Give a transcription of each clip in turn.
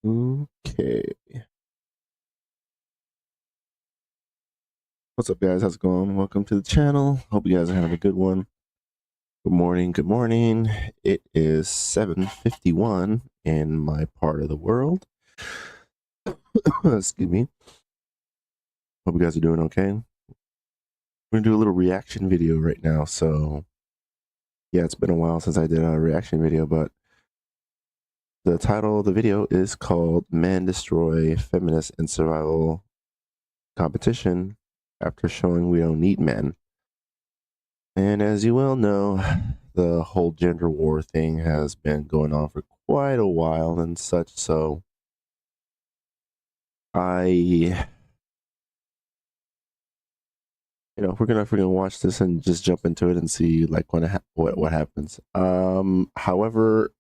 Okay. What's up, guys? How's it going? Welcome to the channel. Hope you guys are having a good one. Good morning. Good morning. It is 7:51 in my part of the world. Excuse me. Hope you guys are doing okay. We're gonna do a little reaction video right now. So, yeah, it's been a while since I did a reaction video, but the title of the video is called "Men Destroy Feminist and Survival Competition After Showing We Don't Need Men." And as you well know, the whole gender war thing has been going on for quite a while and such. So we're gonna watch this and just jump into it and see like what happens. However,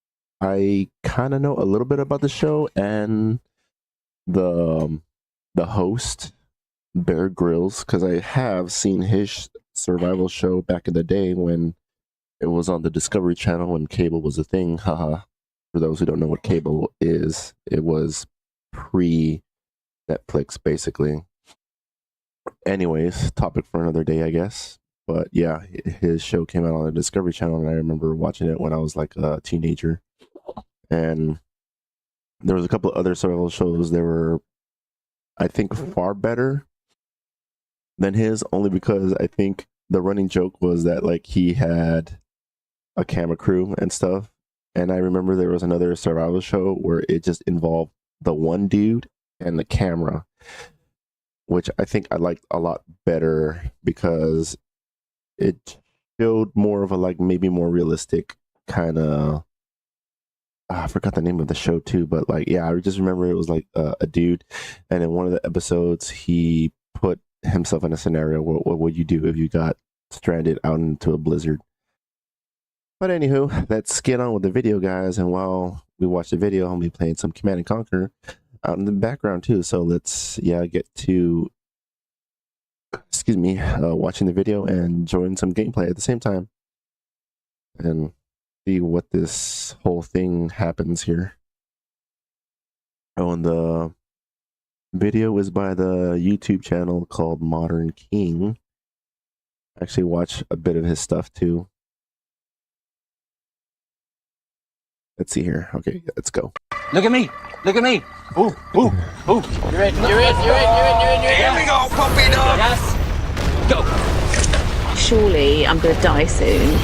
I kind of know a little bit about the show and the host, Bear Grylls, because I have seen his survival show back in the day when it was on the Discovery Channel when cable was a thing. Haha. For those who don't know what cable is, it was pre-Netflix, basically. Anyways, topic for another day, I guess. But yeah, his show came out on the Discovery Channel, and I remember watching it when I was like a teenager. And there was a couple of other survival shows that were, I think, far better than his, only because I think the running joke was that like he had a camera crew and stuff. And I remember there was another survival show where it just involved the one dude and the camera, which I think I liked a lot better because it showed more of a like maybe more realistic kind of. I forgot the name of the show too, but like yeah, I just remember it was like a dude, and in one of the episodes he put himself in a scenario. What would you do if you got stranded out into a blizzard? But anywho, let's get on with the video, guys. And while we watch the video, I'll be playing some Command & Conquer out in the background too. So let's get to, watching the video and enjoying some gameplay at the same time. And see what this whole thing happens here. Oh, and the video is by the YouTube channel called Modern King. I actually watch a bit of his stuff too. Let's see here. Okay, let's go. Look at me. Look at me. Ooh, ooh, ooh. You're in. Here we go, puppy dog. Yes. Go. Surely I'm going to die soon.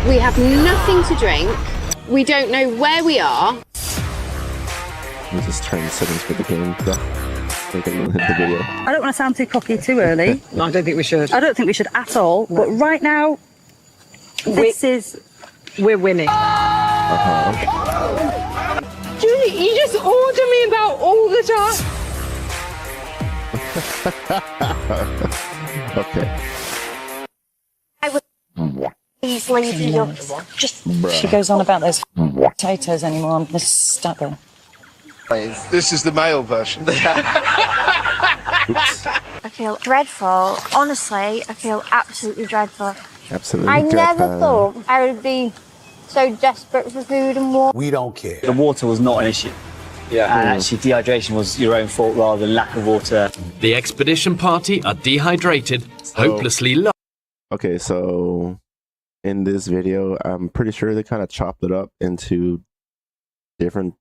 We have nothing to drink. We don't know where we are. Let's just turn the settings for the game. The video. I don't want to sound too cocky too early. No, I don't think we should. I don't think we should at all. No. But right now, we're winning. Julie, you just order me about all the time. Okay. I would easily do just. She goes on about those potatoes anymore. I'm just stuck. This is the male version. I feel dreadful. Honestly, I feel absolutely dreadful. Absolutely. I never thought I would be so desperate for food and water. We don't care. The water was not an issue. Yeah. And actually, dehydration was your own fault rather than lack of water. The expedition party are dehydrated, hopelessly low. Okay, so in this video, I'm pretty sure they kind of chopped it up into different,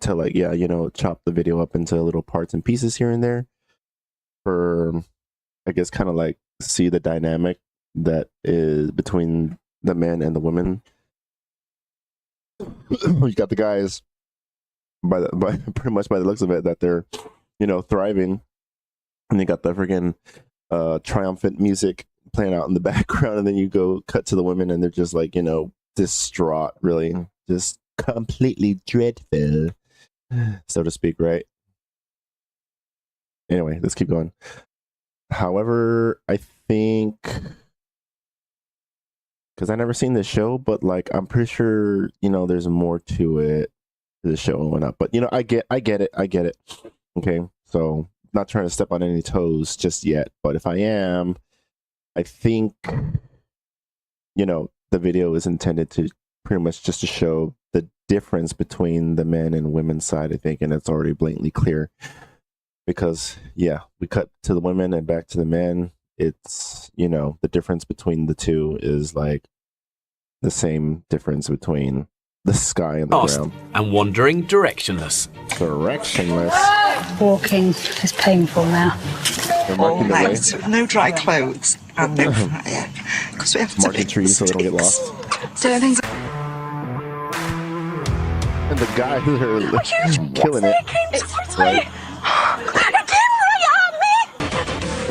to like, chop the video up into little parts and pieces here and there for, I guess, kind of like see the dynamic that is between the men and the women. You got the guys by pretty much by the looks of it that they're thriving, and you got the freaking triumphant music playing out in the background, and then you go cut to the women and they're just like distraught, really just completely dreadful, so to speak, right? Anyway, let's keep going. However, I think, because I never seen this show, but like I'm pretty sure there's more to it, to the show and whatnot. But I get it. Okay, so not trying to step on any toes just yet, but if I am, I think the video is intended to pretty much just to show the difference between the men and women's side, I think, and it's already blatantly clear. Because yeah, we cut to the women and back to the men. It's, you know, the difference between the two is like the same difference between the sky and the lost ground. and wandering directionless. Directionless. Walking is painful now. They're marking the way. Thanks. No dry clothes and no fire. Because we have to Marking make trees so they don't get lost. Doing things. And the guy who's killing it. Right?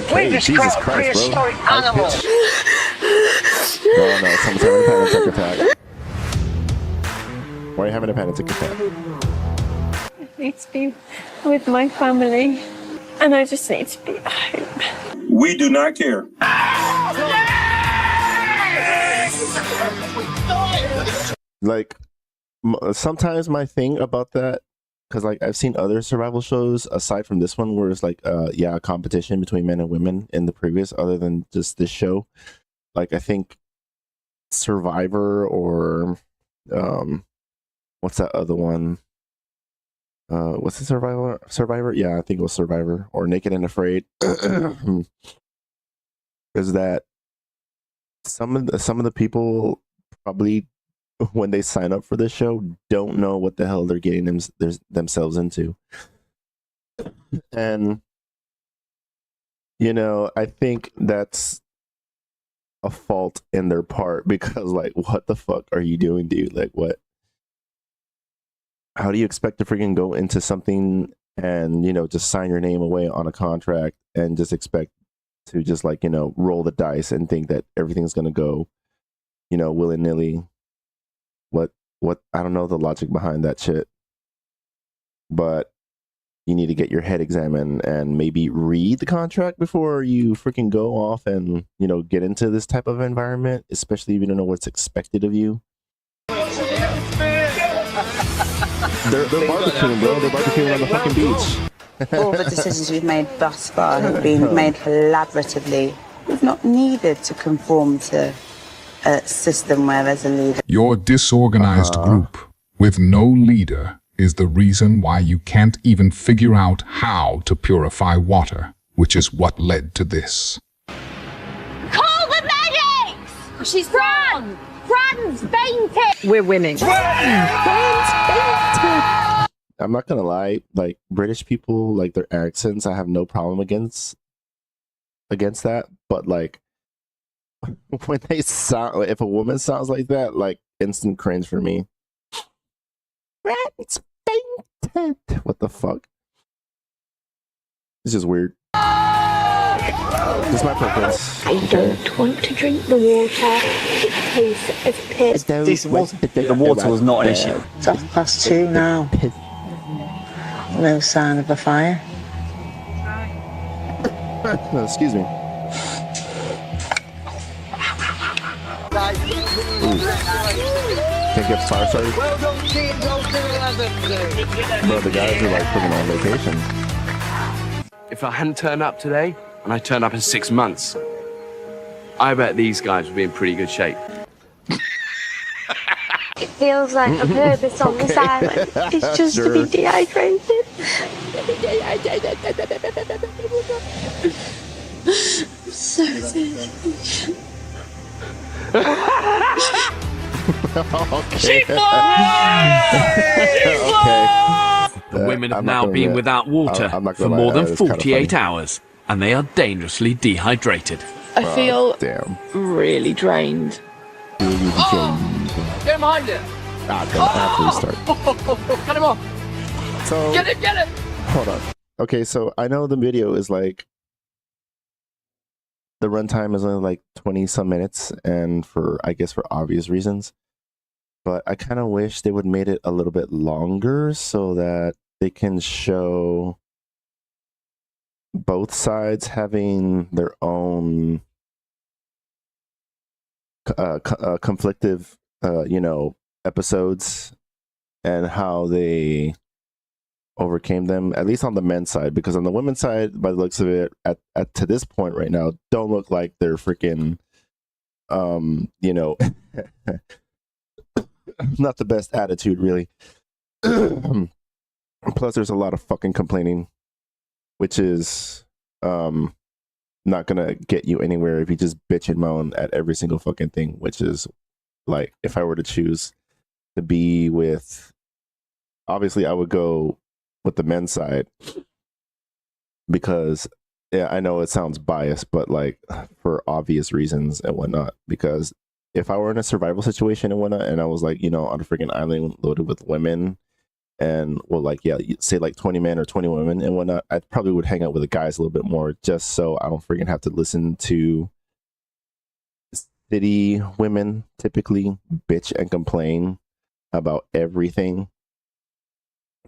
Hey, Jesus Christ, bro. Animal. No, someone's having a panic attack. Why are you having a panic attack? I need to be with my family, and I just need to be at home. We do not care. Like, sometimes my thing about that, because like I've seen other survival shows aside from this one where it's like a competition between men and women in the previous, other than just this show. Like I think Survivor or what's that other one? What's the Survivor? Yeah, I think it was Survivor or Naked and Afraid. Is that some of the people probably, when they sign up for this show, don't know what the hell they're getting themselves into. And, you know, I think that's a fault in their part, because like, what the fuck are you doing, dude? Like, what? How do you expect to freaking go into something and, you know, just sign your name away on a contract and just expect to just like, you know, roll the dice and think that everything's going to go, you know, willy-nilly? What I don't know the logic behind that shit, but you need to get your head examined and maybe read the contract before you freaking go off and, you know, get into this type of environment, especially if you don't know what's expected of you. They're barbecuing, bro. They're barbecuing on the fucking beach. All the decisions we've made thus far have been made collaboratively. We've not needed to conform to a system where there's a leader. Your disorganized group with no leader is the reason why you can't even figure out how to purify water, which is what led to this. Call the medics! She's Fran! Fran's fainted! We're winning. I'm not gonna lie, like British people, like their accents, I have no problem against that, but like when they sound, if a woman sounds like that, like instant cringe for me. Rats fainted. What the fuck? It's just weird. Just my preference. I don't want to drink the water. It tastes as piss. The water was not an issue. It's 2:30 now. No sign of a fire. No, excuse me. Can't get fire started. Bro, the guys are like freaking on vacation. If I hadn't turned up today, and I turned up in 6 months, I bet these guys would be in pretty good shape. It feels like a purpose on this island. It's just to be dehydrated. So thirsty. Okay. The women have now been without water for more than 48 hours, and they are dangerously dehydrated. I feel damn. really drained. Get him behind it! Ah, damn, I have to restart. Cut him off! So, Get it! hold on. Okay, so I know the video is like, the runtime is only like 20 some minutes, and I guess for obvious reasons, but I kind of wish they would made it a little bit longer so that they can show both sides having their own conflictive you know, episodes and how they overcame them, at least on the men's side, because on the women's side, by the looks of it, at to this point right now, don't look like they're freaking you know not the best attitude, really. Plus, there's a lot of fucking complaining, which is not gonna get you anywhere if you just bitch and moan at every single fucking thing. Which is like, if I were to choose to be with, obviously, I would go with the men's side because, yeah, I know it sounds biased, but like for obvious reasons and whatnot. Because if I were in a survival situation and whatnot, and I was like, on a freaking island loaded with women, and well, like, yeah, say like 20 men or 20 women and whatnot, I probably would hang out with the guys a little bit more, just so I don't freaking have to listen to city women typically bitch and complain about everything.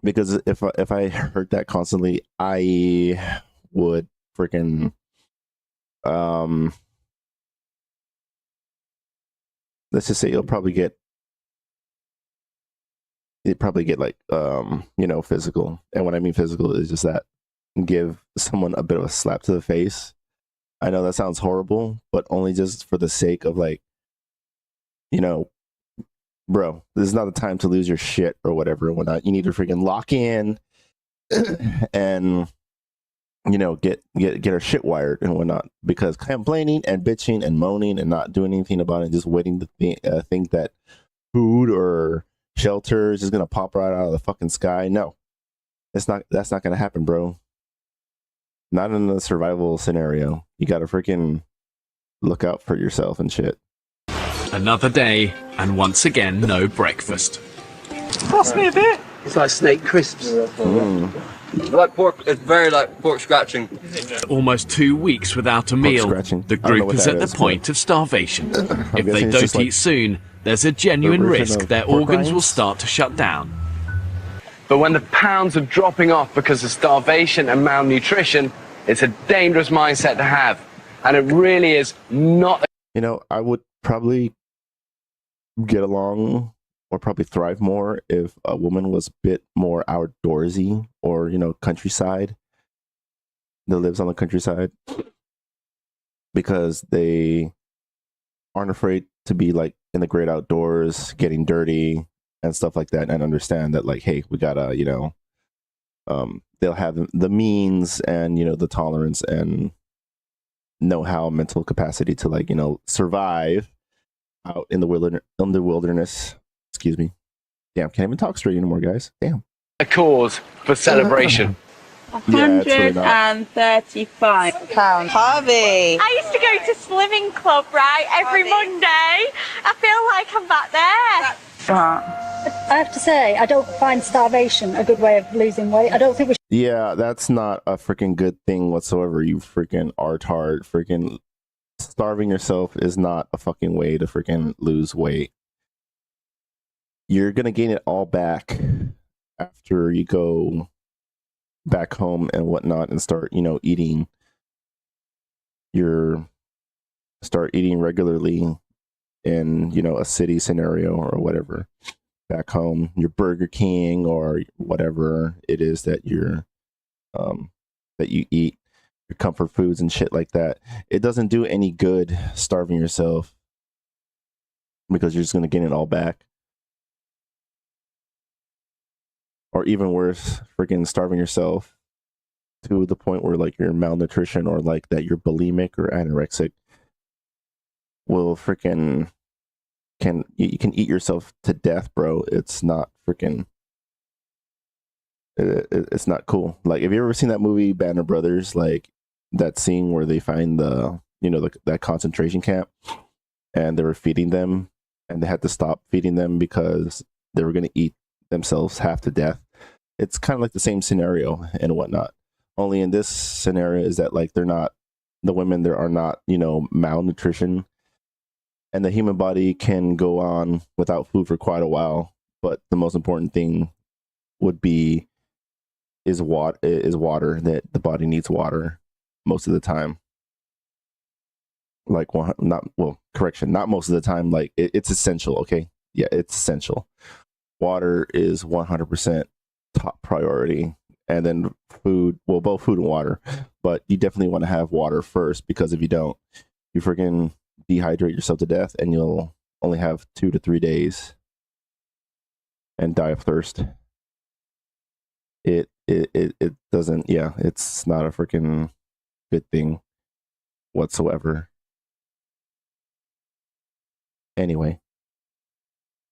Because if I heard that constantly, I would freaking let's just say it'd probably get like physical. And when I mean physical is just that, give someone a bit of a slap to the face. I know that sounds horrible, but only just for the sake of like, bro, this is not the time to lose your shit or whatever and whatnot. You need to freaking lock in and get our shit wired and whatnot. Because complaining and bitching and moaning and not doing anything about it, just waiting to think that food or shelter is just gonna pop right out of the fucking sky. No, that's not gonna happen, bro. Not in the survival scenario. You gotta freaking look out for yourself and shit. Another day, and once again, no breakfast. Pass me a bit. It's like snake crisps. Like pork. It's very like pork scratching. Almost 2 weeks without a meal. The group is at the point of starvation. If they don't eat soon, there's a genuine risk their organs will start to shut down. But when the pounds are dropping off because of starvation and malnutrition, it's a dangerous mindset to have. And it really is not. I would probably get along or probably thrive more if a woman was a bit more outdoorsy or, countryside, that lives on the countryside, because they aren't afraid to be like in the great outdoors, getting dirty and stuff like that, and understand that like, hey, we gotta, they'll have the means and, the tolerance and know-how, mental capacity to like, survive out in the wilderness. Excuse me. Damn, can't even talk straight anymore, guys. Damn. A cause for celebration. £135. Harvey. I used to go to swimming club, right, every Monday. I feel like I'm back there. I have to say, I don't find starvation a good way of losing weight. I don't think we should. Yeah, that's not a freaking good thing whatsoever. You freaking artard. Freaking starving yourself is not a fucking way to freaking lose weight. You're gonna gain it all back after you go back home and whatnot and start, eating regularly in, a city scenario or whatever. Back home, your Burger King or whatever it is that you're that you eat, your comfort foods and shit like that. It doesn't do any good starving yourself, because you're just gonna gain it all back. Or even worse, freaking starving yourself to the point where like you're malnutrition or like that you're bulimic or anorexic will freaking you can eat yourself to death, bro. It's not freaking it's not cool. Like, have you ever seen that movie Banner Brothers? Like that scene where they find that concentration camp and they were feeding them and they had to stop feeding them because they were going to eat themselves half to death. It's kind of like the same scenario and whatnot. Only in this scenario is that like the women there are not, malnutrition, and the human body can go on without food for quite a while. But the most important thing is water. That the body needs water most of the time. Like, not most of the time. Like it's essential. Okay, yeah, it's essential. Water is 100% top priority, and then food. Well, both food and water, but you definitely want to have water first, because if you don't, you freaking dehydrate yourself to death, and you'll only have 2 to 3 days and die of thirst. It doesn't. Yeah, it's not a freaking good thing whatsoever. Anyway.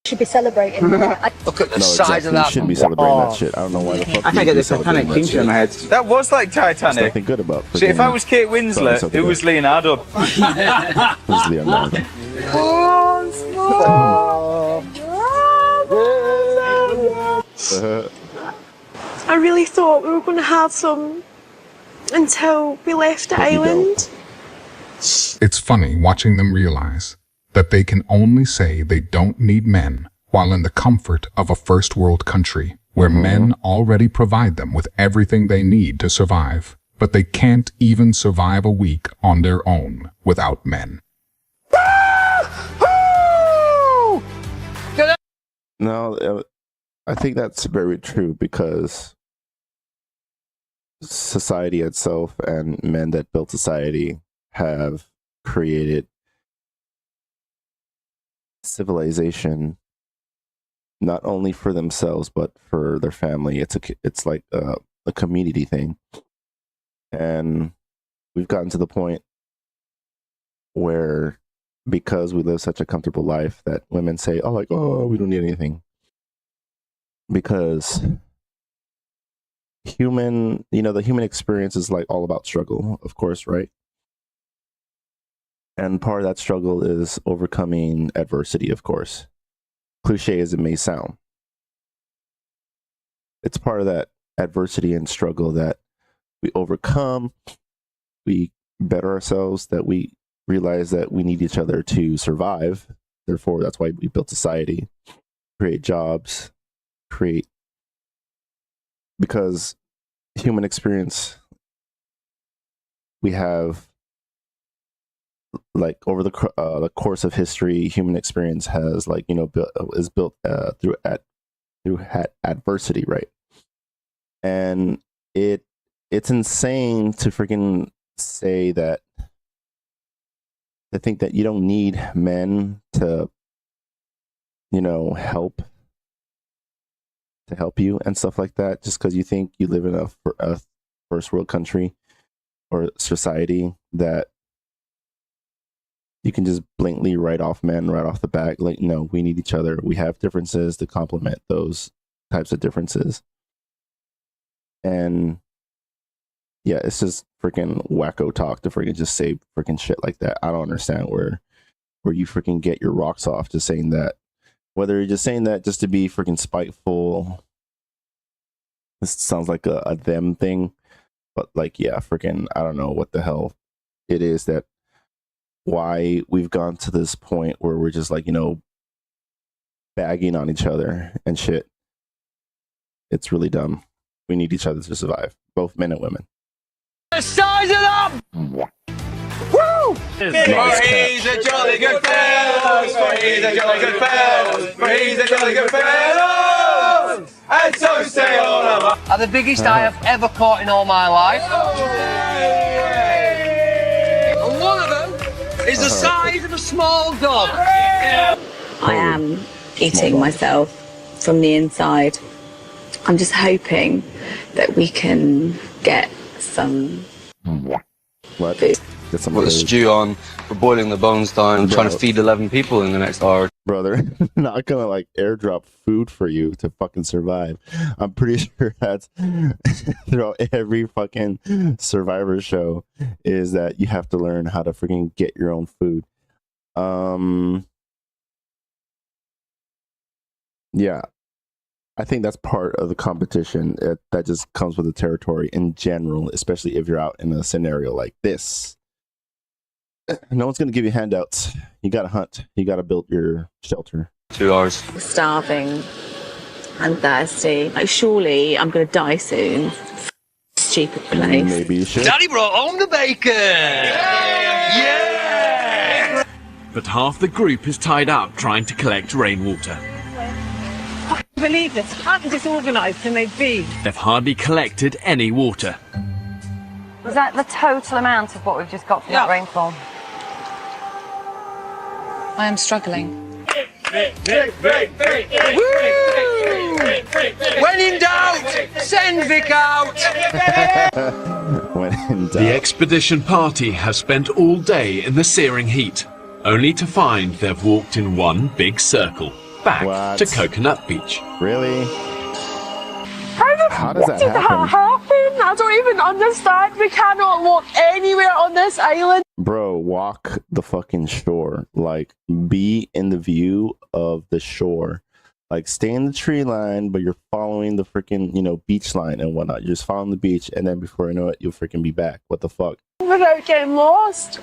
Should be celebrating. Look at the size of that. You shouldn't be celebrating that shit. I don't know why the fuck. I can't get the Titanic theme tune in my head. That was like Titanic. There's nothing good about. See, if I was Kate Winslet, who was Leonardo? Who's Leonardo? I really thought we were going to have some until we left the island. It's funny watching them realize that they can only say they don't need men while in the comfort of a first world country where men already provide them with everything they need to survive, but they can't even survive a week on their own without men. No, I think that's very true because society itself and men that built society have created civilization not only for themselves but for their family. It's like a community thing, and we've gotten to the point where, because we live such a comfortable life, that women say, oh, like, oh, we don't need anything, because the human experience is like all about struggle, of course, right? And part of that struggle is overcoming adversity, of course. Cliche as it may sound. It's part of that adversity and struggle that we overcome, we better ourselves, that we realize that we need each other to survive. Therefore, that's why we built society, create jobs, because human experience, we have, like, over the course of history, human experience has, like, is built through adversity, right? And it's insane to freaking say that, to think that you don't need men to help you and stuff like that, just because you think you live in a first world country or society, that you can just blatantly write off men right off the bat. Like, no, we need each other. We have differences to complement those types of differences. And yeah, it's just freaking wacko talk to freaking just say freaking shit like that. I don't understand where you freaking get your rocks off just saying that. Whether you're just saying that just to be freaking spiteful, this sounds like a them thing. But, like, yeah, freaking, I don't know what the hell it is that, why we've gone to this point where we're just, like, bagging on each other and shit. It's really dumb. We need each other to survive, both men and women. Size it up! Woo! For he's a jolly good fellow, for he's a jolly good fellow, for he's a jolly good fellow, and so say all of us. Are the biggest I have ever caught in all my life. And one of them is the size of a small dog. I am eating myself from the inside. I'm just hoping that we can get some what? food. Put a stew on, we're boiling the bones down, I'm trying to feed 11 people in the next hour. Brother, not gonna, like, airdrop food for you to fucking survive. I'm pretty sure that's throughout every fucking Survivor show, is that you have to learn how to freaking get your own food. Yeah, I think that's part of the competition. That just comes with the territory in general, especially if you're out in a scenario like this. No one's going to give you handouts. You got to hunt. You got to build your shelter. 2 hours. Starving and thirsty. Like, surely I'm going to die soon. Stupid place. Maybe you should. Daddy brought home the bacon! Yeah! But half the group is tied up trying to collect rainwater. I can't believe this. How disorganised can they be? They've hardly collected any water. Is that the total amount of what we've just got from that rainfall? I am struggling. When in doubt, send Vic out. When in doubt. The expedition party have spent all day in the searing heat, only to find they've walked in one big circle back to Coconut Beach. Really? How does that happen? I don't even understand. We cannot walk anywhere on this island. Bro, walk the fucking shore. Like, be in the view of the shore. Like, stay in the tree line, but you're following the freaking, you know, beach line and whatnot. You're just following the beach, and then before you know it, you'll freaking be back. What the fuck? Without getting lost.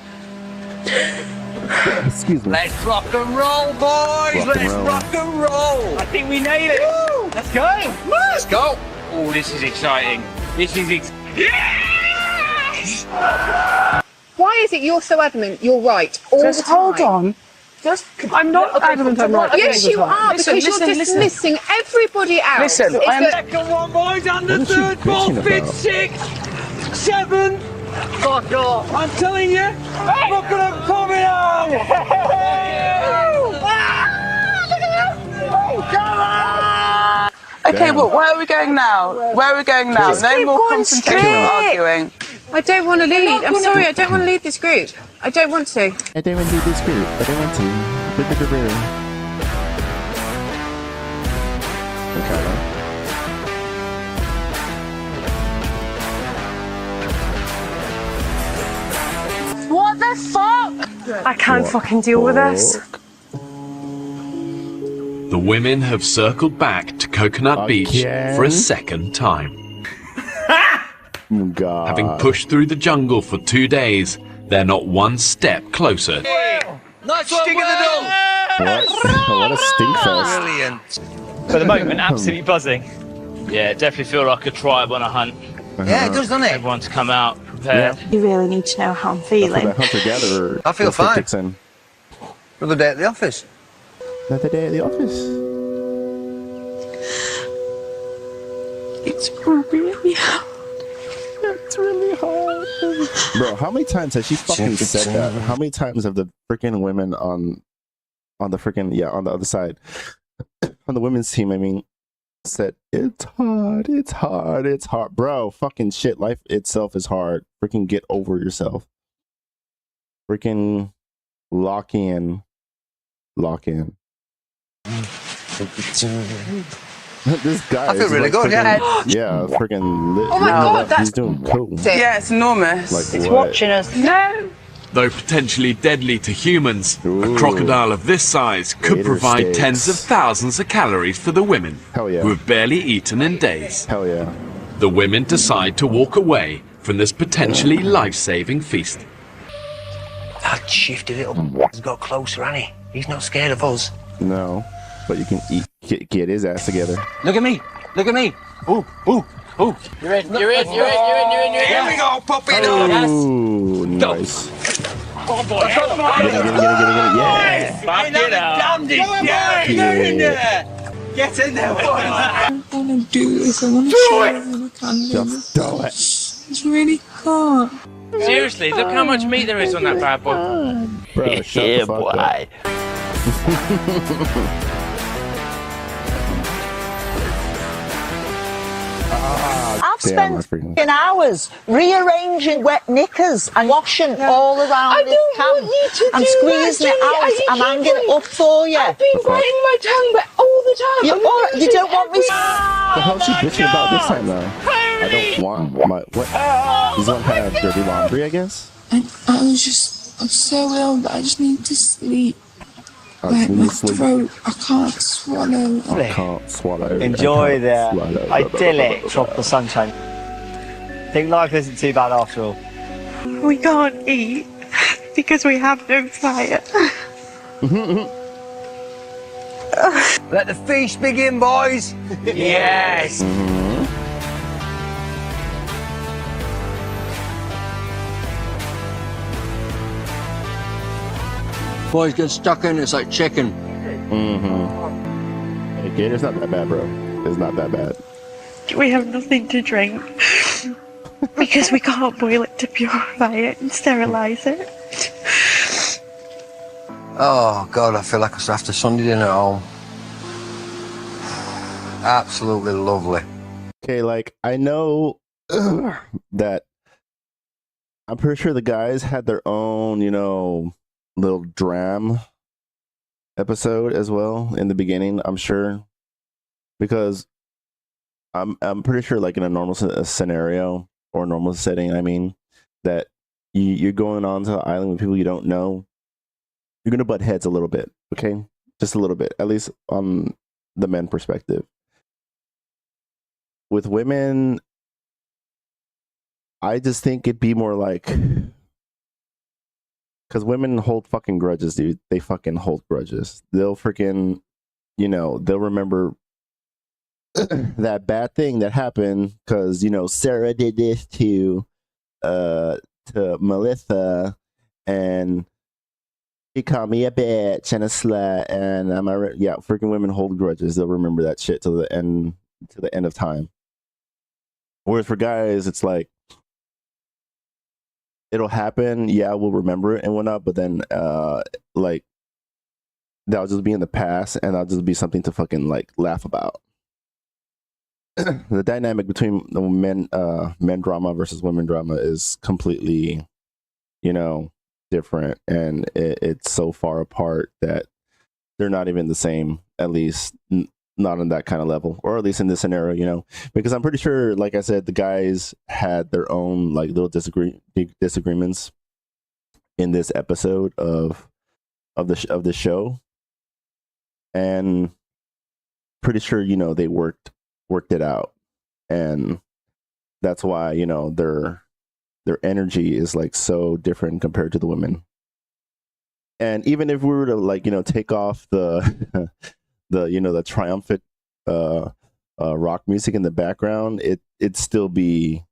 Excuse me. Let's rock and roll, boys. Let's rock and roll. I think we nailed it. Woo! Let's go. Let's go. Oh, this is exciting. This is Yes! Why is it you're so adamant you're right all Just the time? hold on. I'm not adamant I'm right. Yes, you are, because you're dismissing everybody else. Listen, I'm Second one, boys, and the third, fourth, fifth, sixth, seven. Fuck off. I'm telling you, look at them coming out. Come on! Okay, well, where are we going now? Where are we going now? Just No keep more going confrontation straight. arguing. I don't want to lead. I'm sorry, I don't want to lead this group. I don't want to. I don't want to do this group. I don't want to. Okay. What the fuck? I can't fucking deal with this. The women have circled back to Coconut Beach for a second time. God. Having pushed through the jungle for 2 days, they're not one step closer. Nice stick of the dog. What a stink fest. Brilliant. For the moment, absolutely buzzing. Yeah, definitely feel like a tribe on a hunt. Yeah, it does, doesn't it? Everyone's come out prepared. You really need to know how I'm feeling. Hunter-gatherer. I feel fine. Dixon. Another day at the office. Another day at the office. It's really hard. It's really hard. Bro, how many times has she fucking said that? How many times have the freaking women on the freaking, on the other side, on the women's team, I mean, said, it's hard, it's hard, it's hard. Bro, fucking shit, life itself is hard. Freaking get over yourself. Freaking lock in. This guy I feel really good, yeah. Yeah, freaking lit. Oh my God, that's... He's doing cool. Yeah, it's enormous. Like it's what? watching us. No. Though potentially deadly to humans, a crocodile of this size could provide steaks. tens of thousands of calories for the women, Hell yeah. who have barely eaten in days. Hell yeah. The women decide to walk away from this potentially life-saving feast. That shifty little has got closer, hasn't he? He's not scared of us. No, but you can get his ass together. Look at me. Look at me. Ooh, ooh, ooh. You're in. Here we go, pop it on. Ooh, nice. Oh boy. Get it. Yeah. Back it up. Yeah, get in there. Get in there, boy. I want to do this. I want to show everyone I can do Just this. do it. It's really hard. Seriously, look how much meat there is on that bad boy. Bro, shut the fuck up. I've spent hours rearranging wet knickers and washing all around this camp and squeezing it out and hanging it up for you. I've been biting my tongue all the time. You don't want me. The hell is she bitching about this time though? I don't want my what? You don't have dirty laundry, I guess. I'm so ill that I just need to sleep. Like my throat, I can't swallow. I can't swallow. Enjoy the idyllic tropical sunshine. I think life isn't too bad after all. We can't eat because we have no fire. Let the feast begin, boys. Yes. Boys get stuck in, it's like chicken. Hey, Gator's not that bad, bro. It's not that bad. We have nothing to drink because we can't boil it to purify it and sterilize it. Oh, God, I feel like I should have to Sunday dinner at home. Absolutely lovely. Okay, like, I know that I'm pretty sure the guys had their own, you know, little dram episode as well in the beginning, I'm sure. Because I'm pretty sure, like, in a normal scenario or normal setting, I mean, that you're going on to an island with people you don't know, you're going to butt heads a little bit, okay? Just a little bit, at least on the men perspective. With women, I just think it'd be more like, because women hold fucking grudges, dude. They fucking hold grudges. They'll freaking, you know, they'll remember that bad thing that happened because, you know, Sarah did this to Melissa, and he called me a bitch and a slut, and yeah, freaking women hold grudges. They'll remember that shit till the end of time. Whereas for guys, it's like, it'll happen, yeah, we'll remember it and whatnot, but then like, that'll just be in the past, and that'll just be something to fucking like laugh about. The dynamic between the men drama versus women drama is completely, you know, different, and it's so far apart that they're not even the same, at least not on that kind of level, or at least in this scenario, you know, because I'm pretty sure, like I said, the guys had their own like little disagreements in this episode of the show, and pretty sure, you know, they worked it out, and that's why, you know, their energy is like so different compared to the women. And even if we were to, like, you know, take off the you know, the triumphant rock music in the background, it'd still be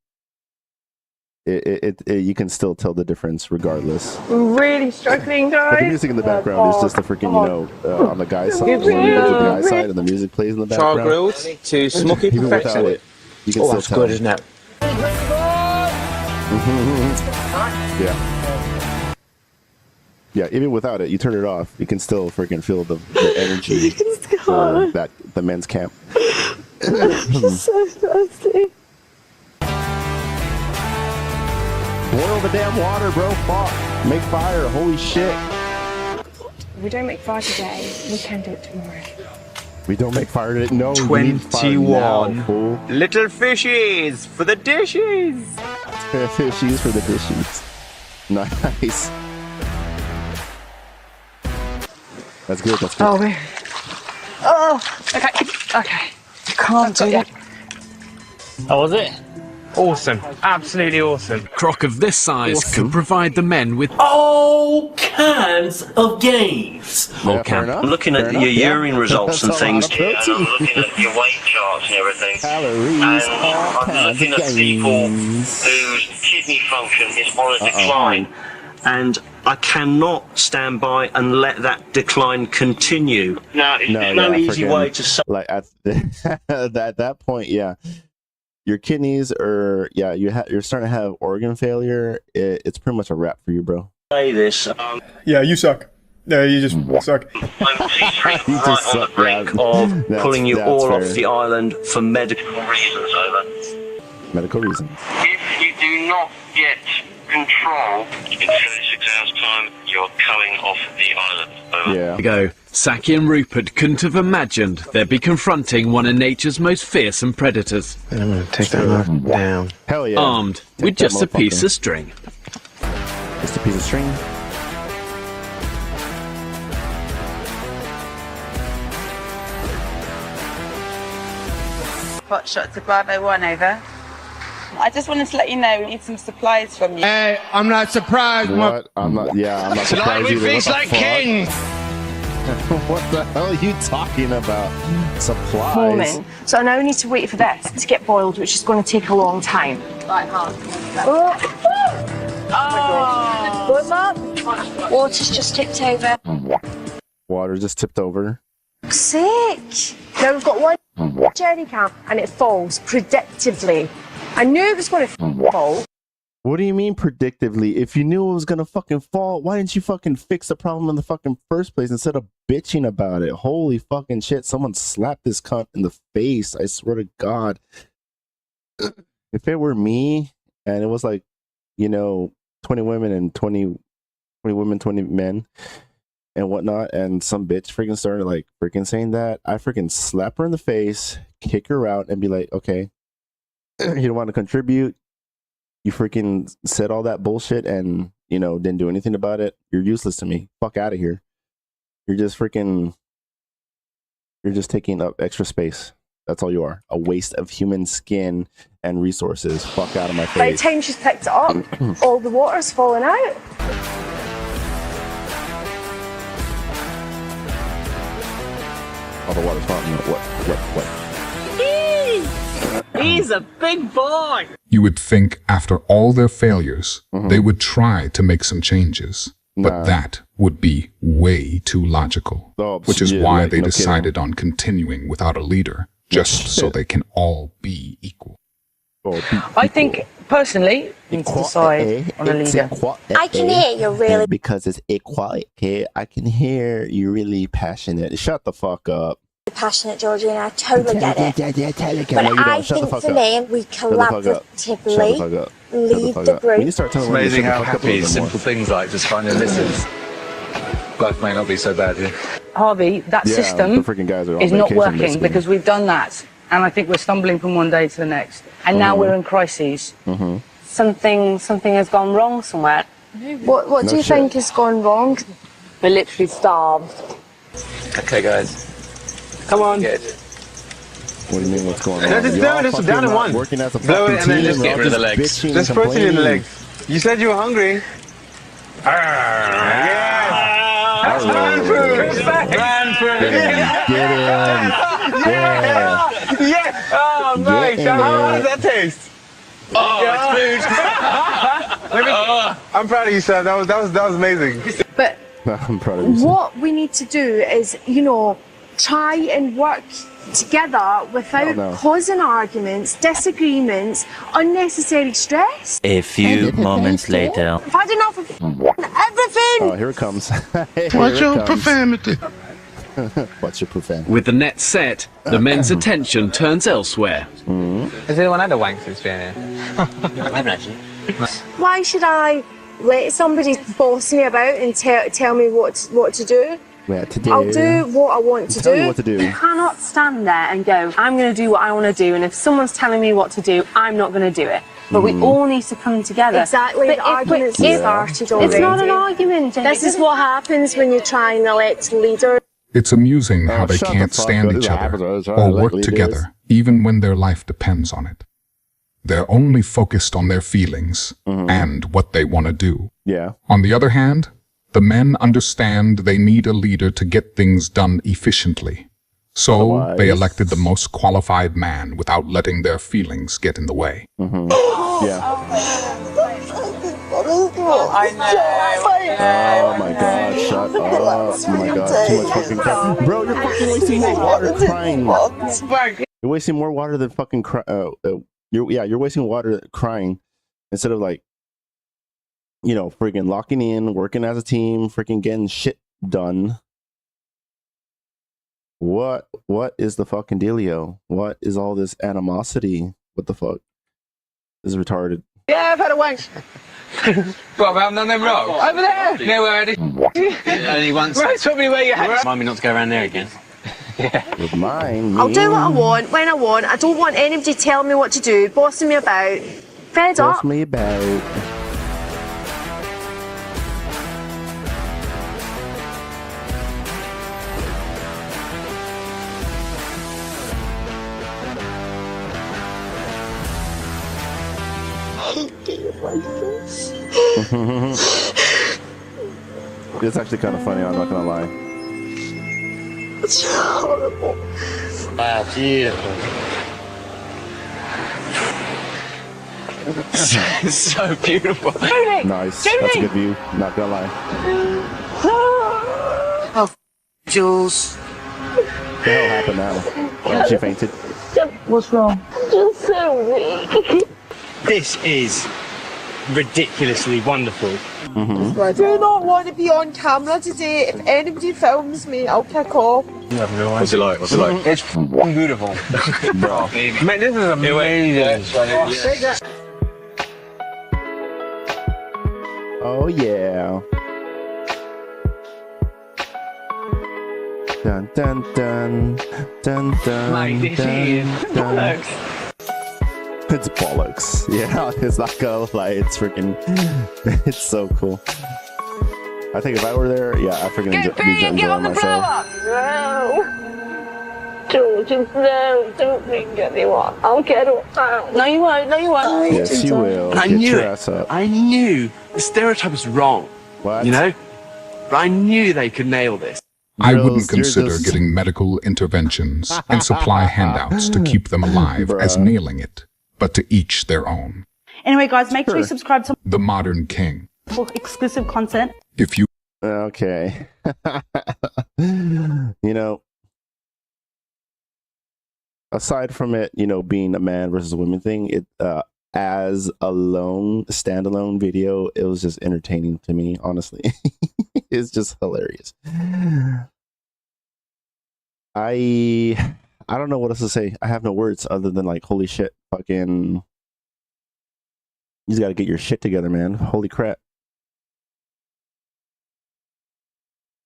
you can still tell the difference regardless. I'm really struggling, guys. But the music in the background is just the freaking, you know, on the guy's side, on the guy's side, and the music plays in the background. Char grilled to smoky perfection. It, you can that's still good, tell. isn't it? Yeah. Yeah, even without it, you turn it off, you can still freaking feel the energy for the men's camp. It's so thirsty. Boil the damn water, bro. Fuck. Make fire. Holy shit. We don't make fire today. We can do it tomorrow. We don't make fire today. No, we need fire now, fool. Little fishies for the dishes. Fishies for the dishes. Nice. That's good. That's good. Oh, man. Oh, okay. You can't do it. How was it? Awesome. Absolutely awesome. Croc of this size could provide the men with all kinds of games. I'm looking at your urine results and things, and I'm looking at your weight charts and everything. Calories, and I'm looking at people whose kidney function is on a decline. And I cannot stand by and let that decline continue. Now, there's no easy way to... Like, at that point, yeah. Your kidneys are, yeah, you're starting to have organ failure. It's pretty much a wrap for you, bro. Say this. Yeah, you suck. No, you just suck. I'm right on the brink of pulling you all off the island for medical reasons, over. Medical reasons. If you do not get control in 36 hours' time, you're coming off the island, over. Yeah. Go. Saki and Rupert couldn't have imagined they'd be confronting one of nature's most fearsome predators. I'm gonna take that down. Hell yeah. Armed with just a piece of string. Just a piece of string. Hot shot to Bravo 1, over. I just wanted to let you know we need some supplies from you. Hey, I'm not surprised. What? I'm not surprised Tonight we either. feast like kings. What the hell are you talking about? Supplies? Morning. So I now need to wait for this to get boiled, which is going to take a long time. Right, hard. Good, Mum? Water's just tipped over. Water just tipped over. Sick. Now we've got one jerry can and it falls predictably. I knew it was going to fall. What do you mean predictively? If you knew it was gonna fucking fall, why didn't you fucking fix the problem in the fucking first place instead of bitching about it? Holy fucking shit! Someone slapped this cunt in the face. I swear to God. If it were me and it was like, 20 women and 20 women, 20 men and whatnot, and some bitch freaking started like freaking saying that, I freaking slap her in the face, kick her out, and be like, okay, you don't want to contribute. You freaking said all that bullshit and, didn't do anything about it. You're useless to me. Fuck out of here. You're just taking up extra space. That's all you are. A waste of human skin and resources. Fuck out of my face. By the time she's picked it up, all the water's fallen out. All the water's falling out. What? He's a big boy. You would think after all their failures, they would try to make some changes. But that would be way too logical. Which is why they decided on continuing without a leader, just so they can all be equal. I think, personally, you need to decide on a leader. I can hear you really. Because it's equality. I can hear you really passionate. Shut the fuck up. Passionate, Georgina. I totally get it. But No, you I don't. Shut the think fuck for up. me, we collaboratively lead the group. You start It's amazing how happy simple things like just finding listeners. Life may not be so bad here. Harvey, that system the freaking guys are on is not vacation, working basically. because we've done that. And I think we're stumbling from one day to the next. And now we're in crises. Something has gone wrong somewhere. What do you think has gone wrong? We're literally starved. Okay, guys. Come on. What do you mean, what's going on? No, just do it. Just down in one. Working as a Blow fucking it and then team, just we're get all rid of the legs. bitching Just and protein in the complaining. legs. You said you were hungry. That's man food. Man food. Get him. Yeah. Yeah. Oh, nice. How does that taste? Oh, it's food. I'm proud of you, son. That was amazing. But I'm proud of you. what we need to do is, try and work together without causing arguments, disagreements, unnecessary stress. A few moments later. I've had enough of everything. Oh, here it comes. What's your profanity? What's your profanity? With the net set, the men's attention turns elsewhere. Has anyone had a wank since being here? I haven't actually. Why should I let somebody boss me about and tell me what to do? I'll do what I want to Tell do. me what to do. You cannot stand there and go, I'm going to do what I want to do, and if someone's telling me what to do, I'm not going to do it. But we all need to come together. Exactly, But the argument's started already. It's not an argument. This is what happens when you're trying to elect leaders. It's amusing how they shut the can't fuck stand up. each This other happens all the or time, work like together, leaders. even when their life depends on it. They're only focused on their feelings and what they want to do. Yeah. On the other hand, the men understand they need a leader to get things done efficiently. So Otherwise- they elected the most qualified man without letting their feelings get in the way. Yeah. Oh my god, shut up. Oh my god, too much fucking crap. Bro, you're fucking wasting more water crying. You're wasting more water than fucking you're wasting water crying instead of like, freaking locking in, working as a team, freaking getting shit done. What is the fucking dealio? What is all this animosity? What the fuck? This is retarded. Yeah, I've had a wank. What, I haven't done them wrong? Over there. No, where I did. Only once. Right, tell me where you had. Remind me not to go around there again. With mine. I'll do what I want, when I want. I don't want anybody telling me what to do, bossing me about. Fed up. Boss me about. It's actually kind of funny, I'm not gonna lie. It's horrible. Wow, beautiful. It's so beautiful. Nice. That's a good view, not gonna lie. Oh, Jules. What the hell happened now? Oh, she fainted. What's wrong? Just so weak. This is ridiculously wonderful. I do not want to be on camera today. If anybody films me, I'll kick off. What's it like? What's it like? It's beautiful. Bro, man, this is amazing. Oh yeah. Dun dun dun dun dun. Mate, this is bollocks. It's bollocks. Yeah, it's not gonna lie. It's freaking. It's so cool. I think if I were there, yeah, I freaking enjoy myself. No. George, no, don't bring anyone. I'll get up. No, you won't. No, you won't. Yes, you will. I Get knew your it. ass up. I knew the stereotype was wrong. What? You know? But I knew they could nail this. I wouldn't consider getting medical interventions and supply handouts to keep them alive as nailing it, but to each their own. Anyway, guys, make sure you subscribe to The Modern King. for exclusive content. If you Okay. You know, aside from it, you know, being a man versus women thing, it as a standalone video, it was just entertaining to me, honestly. It's just hilarious. I don't know what else to say. I have no words other than like, holy shit, fucking, you just gotta get your shit together, man. Holy crap.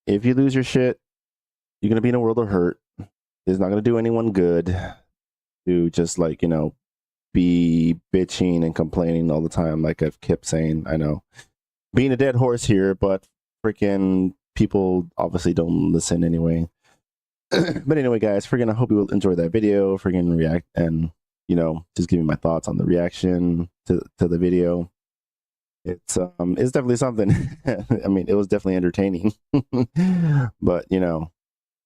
If you lose your shit, you're gonna be in a world of hurt. It's not gonna do anyone good to just, like, you know, be bitching and complaining all the time, like I've kept saying. I know, being a dead horse here, but freaking people obviously don't listen anyway. But anyway, guys, freaking, I hope you will enjoy that video. Freaking react and, you know, just give me my thoughts on the reaction to the video. It's definitely something. I mean, it was definitely entertaining. But, you know,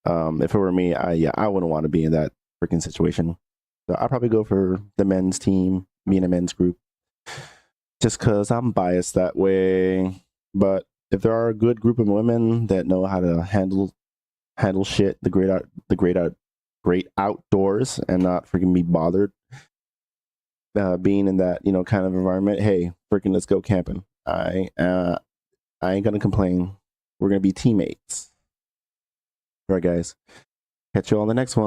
if it were me, I wouldn't want to be in that freaking situation. So I'll probably go for the men's team, me and a men's group, just because I'm biased that way. But if there are a good group of women that know how to handle shit, the great outdoors, and not freaking be bothered being in that, you know, kind of environment, hey, freaking let's go camping. I ain't gonna complain. We're gonna be teammates. All right, guys. Catch you all on the next one.